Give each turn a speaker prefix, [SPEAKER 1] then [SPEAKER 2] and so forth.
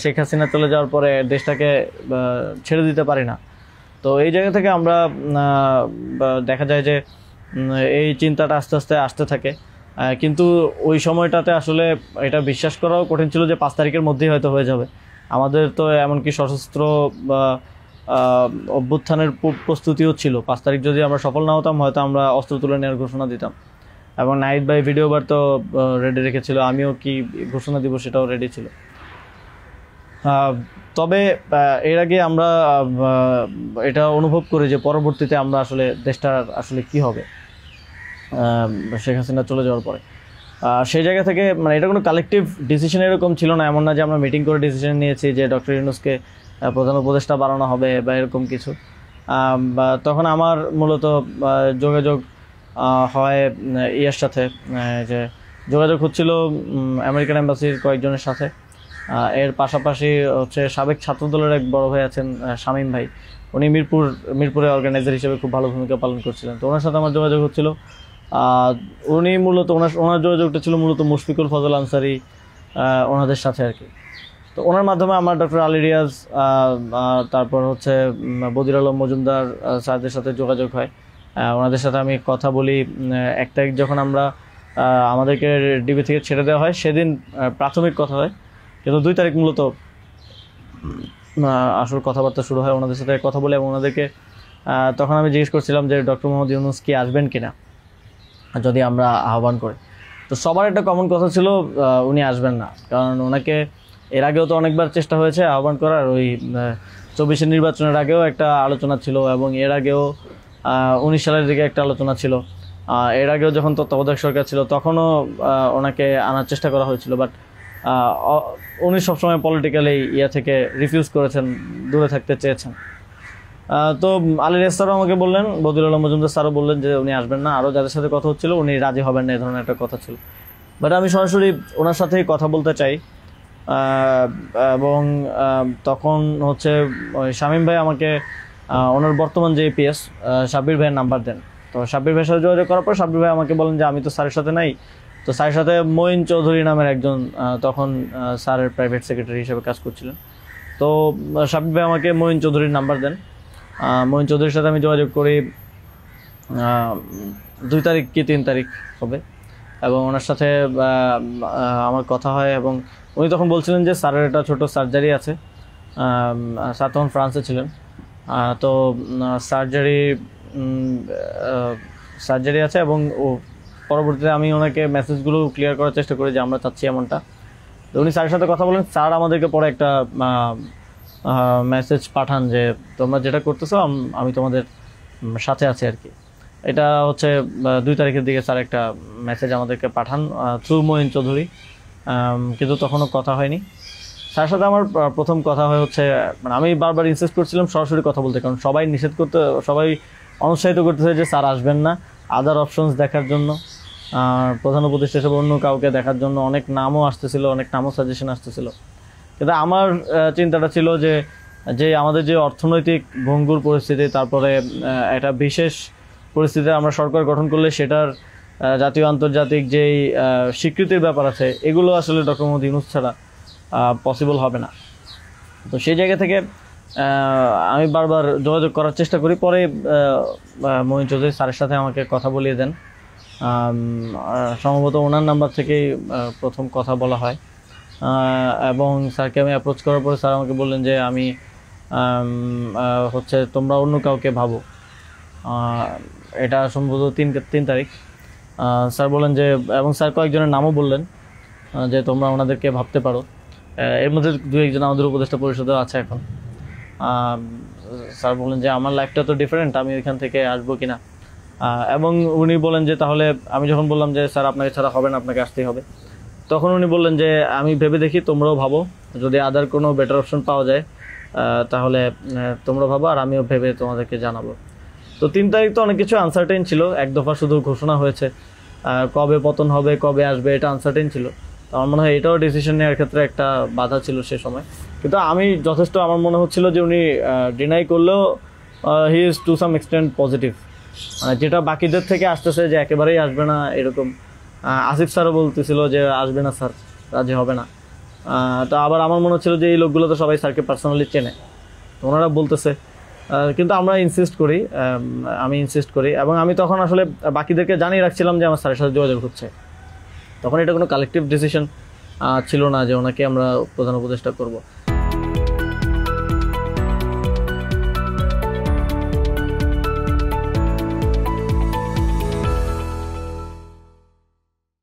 [SPEAKER 1] শেখ হাসিনা চলে যাওয়ার পরে দেশটাকে ছেড়ে দিতে পারি না। তো এই জায়গা থেকে আমরা দেখা যায় যে এই চিন্তাটা আস্তে আস্তে আসতে থাকে, কিন্তু ওই সময়টাতে আসলে এটা বিশ্বাস করাও কঠিন ছিল যে 5 তারিখের মধ্যেই হয়তো হয়ে যাবে। আমাদের তো এমনকি সশস্ত্র অভ্যুত্থানের প্রস্তুতিও ছিল। 5 তারিখ যদি আমরা সফল না হতাম হয়তো আমরা অস্ত্র তুলে নেওয়ার ঘোষণা দিতাম, এবং নাহিদ ভাই ভিডিও বার তো রেডি রেখেছিল, আমিও কি ঘোষণা দিব সেটাও রেডি ছিল। তবে এর আগে আমরা এটা অনুভব করি যে পরবর্তীতে আমরা আসলে দেশটার আসলে কি হবে শেখ হাসিনা চলে যাওয়ার পরে। সেই জায়গা থেকে মানে এটা কোনো কালেকটিভ ডিসিশন এরকম ছিল না, এমন না যে আমরা মিটিং করে ডিসিশন নিয়েছি যে ডক্টর ইউনূসকে প্রধান উপদেষ্টা বানানো হবে বা এরকম কিছু। তখন আমার মূলত যোগাযোগ হয় ইয়ের সাথে, যে যোগাযোগ হচ্ছিল আমেরিকান এম্বাসির কয়েকজনের সাথে। এর পাশাপাশি হচ্ছে সাবেক ছাত্রদলের এক বড় ভাই আছেন শামীম ভাই, উনি মিরপুরে অর্গানাইজার হিসেবে খুব ভালো ভূমিকা পালন করছিলেন। তো ওনার সাথে আমার যোগাযোগ হচ্ছিল। উনি মূলত ওনার যোগাযোগটা ছিল মূলত মুশফিকুল ফজল আনসারি ওনাদের সাথে আর কি। তো ওনার মাধ্যমে আমার ডক্টর আলী রিয়াজ, তারপর হচ্ছে বদির আলম মজুমদার স্যারদের সাথে যোগাযোগ হয়। ওনাদের সাথে আমি কথা বলি। 1 তারিখ যখন আমরা আমাদেরকে ডিবি থেকে ছেড়ে দেওয়া হয় সেদিন প্রাথমিক কথা হয়, কিন্তু 2 তারিখ মূলত আসল কথাবার্তা শুরু হয়। ওনাদের সাথে কথা বলে এবং ওনাদেরকে তখন আমি জিজ্ঞেস করছিলাম যে ডক্টর মোহাম্মদ ইউনূস কি আসবেন কিনা যদি আমরা আহ্বান করি। তো সবার একটা কমন কথা ছিল উনি আসবেন না, কারণ ওনাকে এর আগেও তো অনেকবার চেষ্টা হয়েছে আহ্বান করার। ওই 24-এর নির্বাচনের আগেও একটা আলোচনা ছিল, এবং এর আগেও 19 সালের দিকে একটা আলোচনা ছিল। এর আগেও যখন তত্ত্বাবধায়ক সরকার ছিল তখনও ওনাকে আনার চেষ্টা করা হয়েছিল, বাট উনি সবসময় পলিটিক্যালি থেকে রিফিউজ করেছেন, দূরে থাকতে চেয়েছেন। তো আলী রিয়াজ স্যারও আমাকে বললেন, বদির আলম মজুমদার স্যারও বললেন যে উনি আসবেন না। আরও যাদের সাথে কথা হচ্ছিল উনি রাজি হবেন না, এই ধরনের একটা কথা ছিল। বাট আমি সরাসরি ওনার সাথেই কথা বলতে চাই, এবং তখন হচ্ছে শামীম ভাই আমাকে ওনার বর্তমান যে এপিএস সাব্বির ভাইয়ের নাম্বার দেন। তো সাব্বির ভাইয়ের সাথে যোগাযোগ করার পর সাব্বির ভাই আমাকে বলেন যে আমি তো স্যারের সাথে নাই। তো স্যারের সাথে মঈন চৌধুরী নামের একজন তখন স্যারের প্রাইভেট সেক্রেটারি হিসেবে কাজ করছিলেন। তো সাব্বির ভাই আমাকে মঈন চৌধুরীর নাম্বার দেন। মঈন চৌধুরীর সাথে আমি যোগাযোগ করি 2 তারিখ কি 3 তারিখ হবে, এবং ওনার সাথে আমার কথা হয়। এবং উনি তখন বলছিলেন যে স্যারের একটা ছোটো সার্জারি আছে। স্যার তখন ফ্রান্সে ছিলেন। তো সার্জারি আছে, এবং পরবর্তীতে আমি ওনাকে মেসেজগুলো ক্লিয়ার করার চেষ্টা করি যে আমরা চাচ্ছি এমনটা। তো উনি স্যারের সাথে কথা বলেন। স্যার আমাদেরকে পরে একটা মেসেজ পাঠান যে তোমরা যেটা করতেছো আমি তোমাদের সাথে আছি আর কি। এটা হচ্ছে 2 তারিখের দিকে স্যার একটা মেসেজ আমাদেরকে পাঠান থ্রু মঈন চৌধুরী, কিন্তু তখনও কথা হয়নি। স্যারের সাথে আমার প্রথম কথা হচ্ছে, মানে আমি বারবার ইনসিস্ট করছিলাম সরাসরি কথা বলতে, কারণ সবাই অনুৎসাহিত করতেছে যে স্যার আসবেন না, আদার অপশনস দেখার জন্য, প্রধান উপদেষ্টা হিসেবে অন্য কাউকে দেখার জন্য অনেক নামও আসতেছিল, অনেক নামও সাজেশন আসতেছিল। কিন্তু আমার চিন্তাটা ছিল যে আমাদের যে অর্থনৈতিক ভঙ্গুর পরিস্থিতি, তারপরে একটা বিশেষ পরিস্থিতিতে আমরা সরকার গঠন করলে সেটার জাতীয় আন্তর্জাতিক যেই স্বীকৃতির ব্যাপার আছে, এগুলো আসলে ডক্টর মোহাম্মদ ইউনূস ছাড়া পসিবল হবে না। তো সেই জায়গা থেকে আমি বারবার যোগাযোগ করার চেষ্টা করি। পরে মঈন চৌধুরী স্যারের সাথে আমাকে কথা বলিয়ে দেন। সম্ভবত ওনার নাম্বার থেকেই প্রথম কথা বলা হয়, এবং স্যারকে আমি অ্যাপ্রোচ করার পরে স্যার আমাকে বললেন যে আমি হচ্ছে তোমরা অন্য কাউকে ভাবো। এটা সম্ভবত 3 তারিখ। স্যার বললেন যে, এবং স্যার কয়েকজনের নামও বললেন যে তোমরা ওনাদেরকে ভাবতে পারো। এর মধ্যে 2-1 জন আমাদের উপদেষ্টা পরিষদেও আছে এখন। স্যার বললেন যে আমার লাইফটা তো ডিফারেন্ট, আমি ওইখান থেকে আসবো কিনা। এবং উনি বলেন যে তাহলে, আমি যখন বললাম যে স্যার আপনাকে ছাড়া হবে না, আপনাকে আসতেই হবে, তখন উনি বললেন যে আমি ভেবে দেখি, তোমরাও ভাবো, যদি আদার কোনো বেটার অপশন পাওয়া যায় তাহলে তোমরা ভাবো, আর আমিও ভেবে তোমাদেরকে জানাবো। তো 3 তারিখ তো অনেক কিছু আনসার্টেন ছিল, এক দফা শুধু ঘোষণা হয়েছে, কবে পতন হবে, কবে আসবে, এটা আনসার্টেন ছিল। আমার মনে হয় এটাও ডিসিশন নেওয়ার ক্ষেত্রে একটা বাধা ছিল সে সময়। কিন্তু আমি যথেষ্ট, আমার মনে হচ্ছিল যে উনি ডিনাই করলেও he is to some extent positive, যেটা বাকিদের থেকে আসতেছে যে একেবারেই আসবে না এরকম। আসিফ স্যারও বলতেছিল যে আসবে না স্যার, রাজি হবে না। তো আবার আমার মনে হচ্ছিল যে এই লোকগুলো তো সবাই স্যারকে পার্সোনালি চেনে, তো ওনারা বলতেছে, কিন্তু আমরা ইনসিস্ট করি, আমি ইনসিস্ট করি, এবং আমি তখন আসলে বাকিদেরকে জানিয়ে রাখছিলাম যে আমার স্যারের সাথে যোগাযোগ হচ্ছে। তখন এটা কোনো কালেকটিভ ডিসিশন ছিল না যে ওনাকে আমরা প্রধান উপদেষ্টা করব।